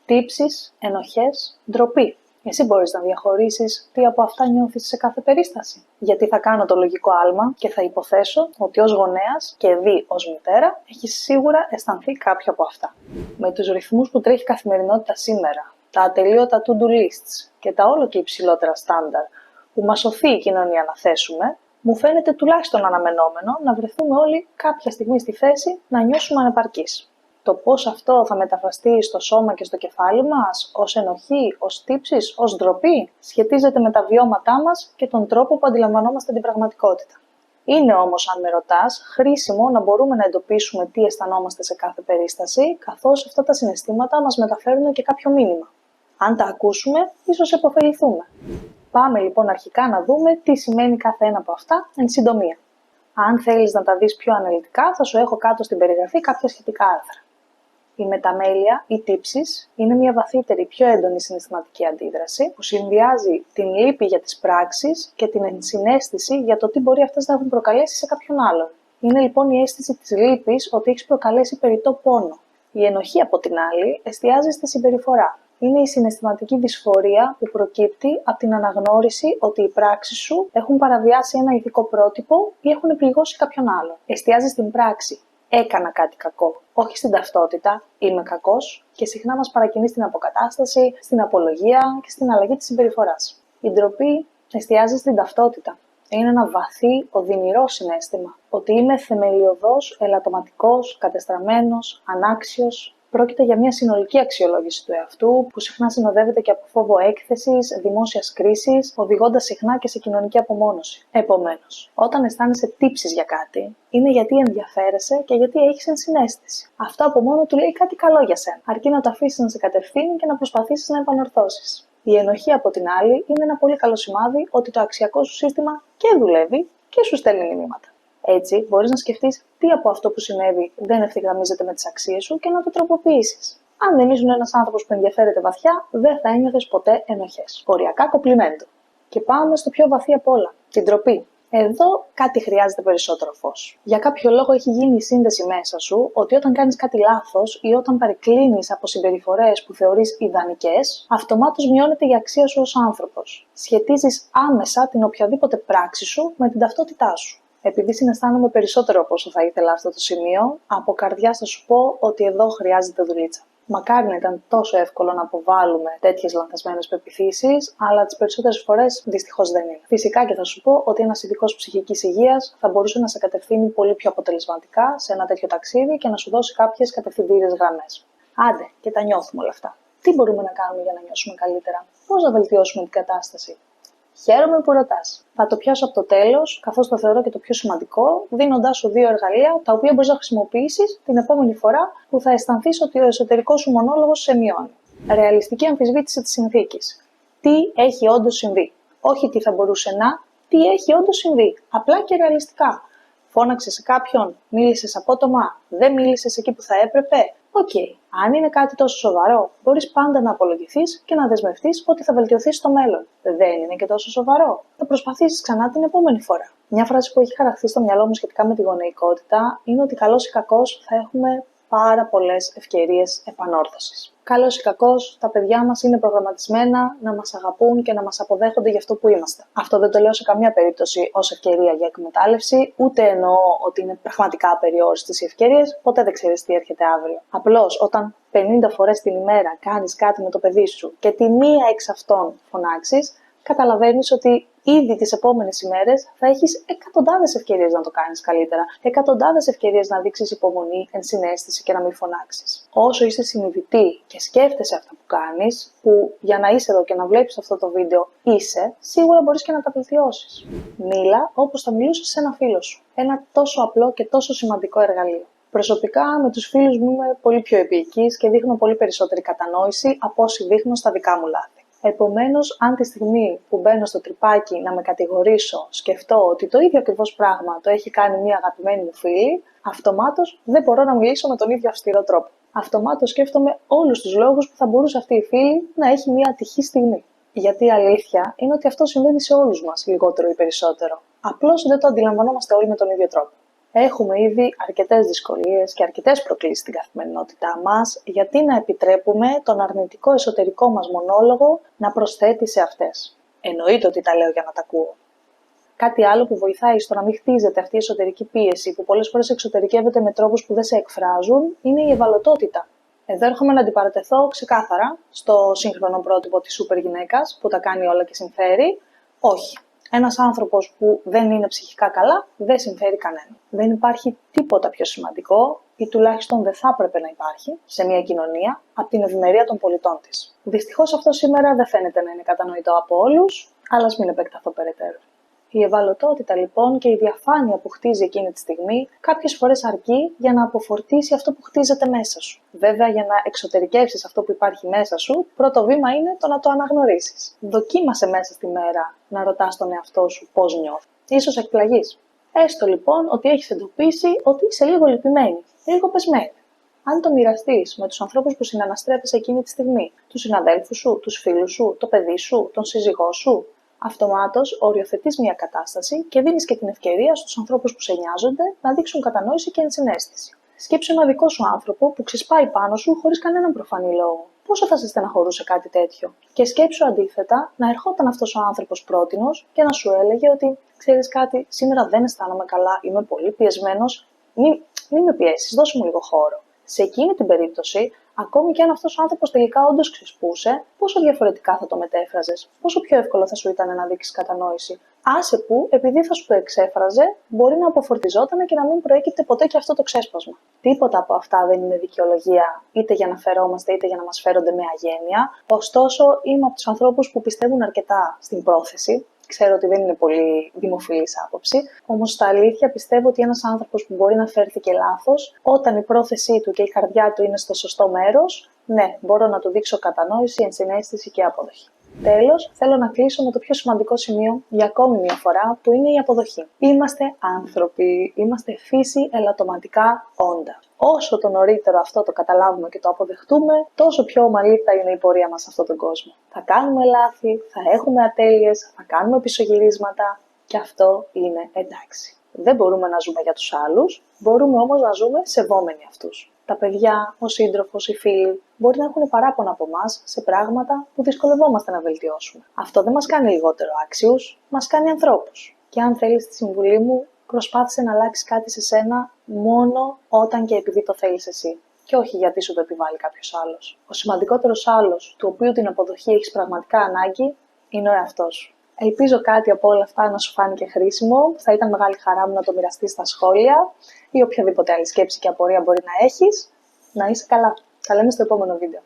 Τύψεις, ενοχές, ντροπή. Εσύ μπορείς να διαχωρίσεις τι από αυτά νιώθεις σε κάθε περίσταση. Γιατί θα κάνω το λογικό άλμα και θα υποθέσω ότι ως γονέας και δι ως μητέρα έχεις σίγουρα αισθανθεί κάποιο από αυτά. Με τους ρυθμούς που τρέχει η καθημερινότητα σήμερα, τα ατελείωτα to-do lists και τα όλο και υψηλότερα στάνταρ που μας οθεί η κοινωνία να θέσουμε, μου φαίνεται τουλάχιστον αναμενόμενο να βρεθούμε όλοι κάποια στιγμή στη θέση να νιώσουμε ανεπαρκείς. Το πώς αυτό θα μεταφραστεί στο σώμα και στο κεφάλι μας, ως ενοχή, ως τύψεις, ως ντροπή, σχετίζεται με τα βιώματά μας και τον τρόπο που αντιλαμβανόμαστε την πραγματικότητα. Είναι όμως, αν με ρωτάς, χρήσιμο να μπορούμε να εντοπίσουμε τι αισθανόμαστε σε κάθε περίσταση, καθώς αυτά τα συναισθήματα μας μεταφέρουν και κάποιο μήνυμα. Αν τα ακούσουμε, ίσως επωφεληθούμε. Πάμε λοιπόν αρχικά να δούμε τι σημαίνει κάθε ένα από αυτά εν συντομία. Αν θέλεις να τα δεις πιο αναλυτικά, θα σου έχω κάτω στην περιγραφή κάποια σχετικά άρθρα. Η μεταμέλεια ή τύψεις είναι μια βαθύτερη, πιο έντονη συναισθηματική αντίδραση που συνδυάζει την λύπη για τις πράξεις και την ενσυναίσθηση για το τι μπορεί αυτές να έχουν προκαλέσει σε κάποιον άλλον. Είναι λοιπόν η αίσθηση της λύπης ότι έχεις προκαλέσει περιττό πόνο. Η ενοχή, από την άλλη, εστιάζει στη συμπεριφορά. Είναι η συναισθηματική δυσφορία που προκύπτει από την αναγνώριση ότι οι πράξεις σου έχουν παραβιάσει ένα ηθικό πρότυπο ή έχουν πληγώσει κάποιον άλλον. Εστιάζει στην πράξη. Έκανα κάτι κακό. Όχι στην ταυτότητα, είμαι κακός, και συχνά μας παρακινεί στην αποκατάσταση, στην απολογία και στην αλλαγή της συμπεριφοράς. Η ντροπή εστιάζει στην ταυτότητα. Είναι ένα βαθύ, οδυνηρό συναίσθημα. Ότι είμαι θεμελιωδώς, ελαττωματικός, κατεστραμμένος, ανάξιος. Πρόκειται για μια συνολική αξιολόγηση του εαυτού που συχνά συνοδεύεται και από φόβο έκθεσης, δημόσιας κρίσης, οδηγώντας συχνά και σε κοινωνική απομόνωση. Επομένως, όταν αισθάνεσαι τύψεις για κάτι, είναι γιατί ενδιαφέρεσαι και γιατί έχεις ενσυναίσθηση. Αυτό από μόνο του λέει κάτι καλό για σένα, αρκεί να το αφήσεις να σε κατευθύνει και να προσπαθήσεις να επανορθώσεις. Η ενοχή, από την άλλη, είναι ένα πολύ καλό σημάδι ότι το αξιακό σου σύστημα και δουλεύει και σου στέλνει μηνύματα. Έτσι, μπορείς να σκεφτείς τι από αυτό που συνέβη δεν ευθυγραμμίζεται με τις αξίες σου και να το τροποποιήσεις. Αν δεν ήσουν ένας άνθρωπος που ενδιαφέρεται βαθιά, δεν θα ένιωθες ποτέ ενοχές. Οριακά κοπλιμέντο. Και πάμε στο πιο βαθύ απ' όλα, την ντροπή. Εδώ κάτι χρειάζεται περισσότερο φως. Για κάποιο λόγο έχει γίνει η σύνδεση μέσα σου ότι όταν κάνεις κάτι λάθος ή όταν παρεκκλίνεις από συμπεριφορές που θεωρείς ιδανικές, αυτομάτως μειώνεται η αξία σου ως άνθρωπος. Σχετίζεις άμεσα την οποιαδήποτε πράξη σου με την ταυτότητά σου. Επειδή συναισθάνομαι περισσότερο από όσο θα ήθελα αυτό το σημείο, από καρδιάς θα σου πω ότι εδώ χρειάζεται δουλίτσα. Μακάρι να ήταν τόσο εύκολο να αποβάλουμε τέτοιες λανθασμένες πεποιθήσεις, αλλά τις περισσότερες φορές δυστυχώς δεν είναι. Φυσικά και θα σου πω ότι ένας ειδικός ψυχικής υγείας θα μπορούσε να σε κατευθύνει πολύ πιο αποτελεσματικά σε ένα τέτοιο ταξίδι και να σου δώσει κάποιες κατευθυντήριες γραμμές. Άντε, και τα νιώθουμε όλα αυτά. Τι μπορούμε να κάνουμε για να νιώσουμε καλύτερα, πώς να βελτιώσουμε την κατάσταση? Χαίρομαι που ρωτάς. Θα το πιάσω από το τέλος, καθώς το θεωρώ και το πιο σημαντικό, δίνοντάς σου 2 εργαλεία τα οποία μπορείς να χρησιμοποιήσεις την επόμενη φορά που θα αισθανθείς ότι ο εσωτερικός σου μονόλογος σε μειώνει. Ρεαλιστική αμφισβήτηση της συνθήκης. Τι έχει όντως συμβεί? Όχι τι θα μπορούσε να, τι έχει όντως συμβεί. Απλά και ρεαλιστικά. Φώναξες σε κάποιον, μίλησες απότομα, δεν μίλησες εκεί που θα έπρεπε. Οκ. Αν είναι κάτι τόσο σοβαρό, μπορείς πάντα να απολογηθείς και να δεσμευτείς ότι θα βελτιωθείς στο μέλλον. Δεν είναι και τόσο σοβαρό. Θα προσπαθήσεις ξανά την επόμενη φορά. Μια φράση που έχει χαραχθεί στο μυαλό μου σχετικά με τη γονεϊκότητα είναι ότι καλώς ή κακώς θα έχουμε πάρα πολλές ευκαιρίες επανόρθωσης. Καλώς ή κακώς, τα παιδιά μας είναι προγραμματισμένα να μας αγαπούν και να μας αποδέχονται για αυτό που είμαστε. Αυτό δεν το λέω σε καμία περίπτωση ως ευκαιρία για εκμετάλλευση, ούτε εννοώ ότι είναι πραγματικά απεριόριστες οι ευκαιρίες, ποτέ δεν ξέρεις τι έρχεται αύριο. Απλώς, όταν 50 φορές την ημέρα κάνεις κάτι με το παιδί σου και τη μία εξ αυτών φωνάξεις, καταλαβαίνεις ότι ήδη τις επόμενες ημέρες θα έχεις εκατοντάδες ευκαιρίες να το κάνεις καλύτερα, εκατοντάδες ευκαιρίες να δείξεις υπομονή, ενσυναίσθηση και να μην φωνάξεις. Όσο είσαι συνειδητή και σκέφτεσαι αυτά που κάνεις, που για να είσαι εδώ και να βλέπεις αυτό το βίντεο είσαι, σίγουρα μπορείς και να τα βελτιώσεις. Μίλα όπως θα μιλούσες σε ένα φίλο σου. Ένα τόσο απλό και τόσο σημαντικό εργαλείο. Προσωπικά με τους φίλους μου είμαι πολύ πιο επίοικης και δείχνω πολύ περισσότερη κατανόηση από όσοι δείχνω στα δικά μου λάθη. Επομένως, αν τη στιγμή που μπαίνω στο τρυπάκι να με κατηγορήσω, σκεφτώ ότι το ίδιο ακριβώς πράγμα το έχει κάνει μια αγαπημένη μου φίλη, αυτομάτως δεν μπορώ να μιλήσω με τον ίδιο αυστηρό τρόπο. Αυτομάτως σκέφτομαι όλους τους λόγους που θα μπορούσε αυτή η φίλη να έχει μια ατυχή στιγμή. Γιατί η αλήθεια είναι ότι αυτό συμβαίνει σε όλους μας, λιγότερο ή περισσότερο. Απλώς δεν το αντιλαμβανόμαστε όλοι με τον ίδιο τρόπο. Έχουμε ήδη αρκετές δυσκολίες και αρκετές προκλήσεις στην καθημερινότητά μας, γιατί να επιτρέπουμε τον αρνητικό εσωτερικό μας μονόλογο να προσθέτει σε αυτές. Εννοείται ότι τα λέω για να τα ακούω. Κάτι άλλο που βοηθάει στο να μην χτίζεται αυτή η εσωτερική πίεση, που πολλές φορές εξωτερικεύεται με τρόπους που δεν σε εκφράζουν, είναι η ευαλωτότητα. Εδώ έρχομαι να αντιπαρατεθώ ξεκάθαρα στο σύγχρονο πρότυπο της σούπερ γυναίκας που τα κάνει όλα και συμφέρει. Όχι. Ένας άνθρωπος που δεν είναι ψυχικά καλά δεν συμφέρει κανένα. Δεν υπάρχει τίποτα πιο σημαντικό, ή τουλάχιστον δεν θα έπρεπε να υπάρχει, σε μια κοινωνία, από την ευημερία των πολιτών της. Δυστυχώς αυτό σήμερα δεν φαίνεται να είναι κατανοητό από όλους, αλλά ας μην επεκταθώ περαιτέρω. Η ευαλωτότητα λοιπόν και η διαφάνεια που χτίζει εκείνη τη στιγμή κάποιες φορές αρκεί για να αποφορτήσει αυτό που χτίζεται μέσα σου. Βέβαια, για να εξωτερικεύσεις αυτό που υπάρχει μέσα σου, πρώτο βήμα είναι το να το αναγνωρίσεις. Δοκίμασε μέσα στη μέρα να ρωτάς τον εαυτό σου πώς νιώθει. Ίσως εκπλαγείς. Έστω λοιπόν ότι έχεις εντοπίσει ότι είσαι λίγο λυπημένη, λίγο πεσμένη. Αν το μοιραστείς με τους ανθρώπους που συναναστρέφεσαι εκείνη τη στιγμή, τους συναδέλφους σου, τους φίλους σου, το παιδί σου, τον σύζυγό σου, αυτομάτως οριοθετείς μια κατάσταση και δίνεις και την ευκαιρία στους ανθρώπους που σε νοιάζονται να δείξουν κατανόηση και ενσυναίσθηση. Σκέψου ένα δικό σου άνθρωπο που ξεσπάει πάνω σου χωρίς κανέναν προφανή λόγο. Πόσο θα σε στεναχωρούσε κάτι τέτοιο? Και σκέψου αντίθετα να ερχόταν αυτός ο άνθρωπος πρότινος και να σου έλεγε ότι ξέρεις κάτι, σήμερα δεν αισθάνομαι καλά, είμαι πολύ πιεσμένος, μην με πιέσεις, δώσε μου λίγο χώρο. Σε εκείνη την περίπτωση, ακόμη και αν αυτός ο άνθρωπος τελικά όντως ξεσπούσε, πόσο διαφορετικά θα το μετέφραζες, πόσο πιο εύκολο θα σου ήταν να δείξεις κατανόηση. Άσε που, επειδή θα σου το εξέφραζε, μπορεί να αποφορτιζόταν και να μην προέκυπτε ποτέ και αυτό το ξέσπασμα. Τίποτα από αυτά δεν είναι δικαιολογία, είτε για να φερόμαστε είτε για να μας φέρονται με αγένεια. Ωστόσο, είμαι από τους ανθρώπους που πιστεύουν αρκετά στην πρόθεση. Ξέρω ότι δεν είναι πολύ δημοφιλής άποψη, όμως στα αλήθεια πιστεύω ότι ένας άνθρωπος που μπορεί να φέρθηκε λάθος, όταν η πρόθεσή του και η καρδιά του είναι στο σωστό μέρος, ναι, μπορώ να του δείξω κατανόηση, ενσυναίσθηση και αποδοχή. Τέλος, θέλω να κλείσω με το πιο σημαντικό σημείο για ακόμη μια φορά, που είναι η αποδοχή. Είμαστε άνθρωποι, είμαστε φύση ελαττωματικά όντα. Όσο το νωρίτερο αυτό το καταλάβουμε και το αποδεχτούμε, τόσο πιο ομαλή θα είναι η πορεία μας σε αυτόν τον κόσμο. Θα κάνουμε λάθη, θα έχουμε ατέλειες, θα κάνουμε πισωγυρίσματα και αυτό είναι εντάξει. Δεν μπορούμε να ζούμε για τους άλλους, μπορούμε όμως να ζούμε σεβόμενοι αυτούς. Τα παιδιά, ο σύντροφος, οι φίλοι μπορεί να έχουν παράπονα από εμάς σε πράγματα που δυσκολευόμαστε να βελτιώσουμε. Αυτό δεν μας κάνει λιγότερο άξιους, μας κάνει ανθρώπους. Και αν θέλεις τη συμβουλή μου, προσπάθησε να αλλάξεις κάτι σε σένα μόνο όταν και επειδή το θέλεις εσύ. Και όχι γιατί σου το επιβάλλει κάποιος άλλος. Ο σημαντικότερος άλλος, του οποίου την αποδοχή έχεις πραγματικά ανάγκη, είναι ο εαυτός σου. Ελπίζω κάτι από όλα αυτά να σου φάνηκε χρήσιμο. Θα ήταν μεγάλη χαρά μου να το μοιραστείς στα σχόλια ή οποιαδήποτε άλλη σκέψη και απορία μπορεί να έχεις. Να είσαι καλά. Τα λέμε στο επόμενο βίντεο.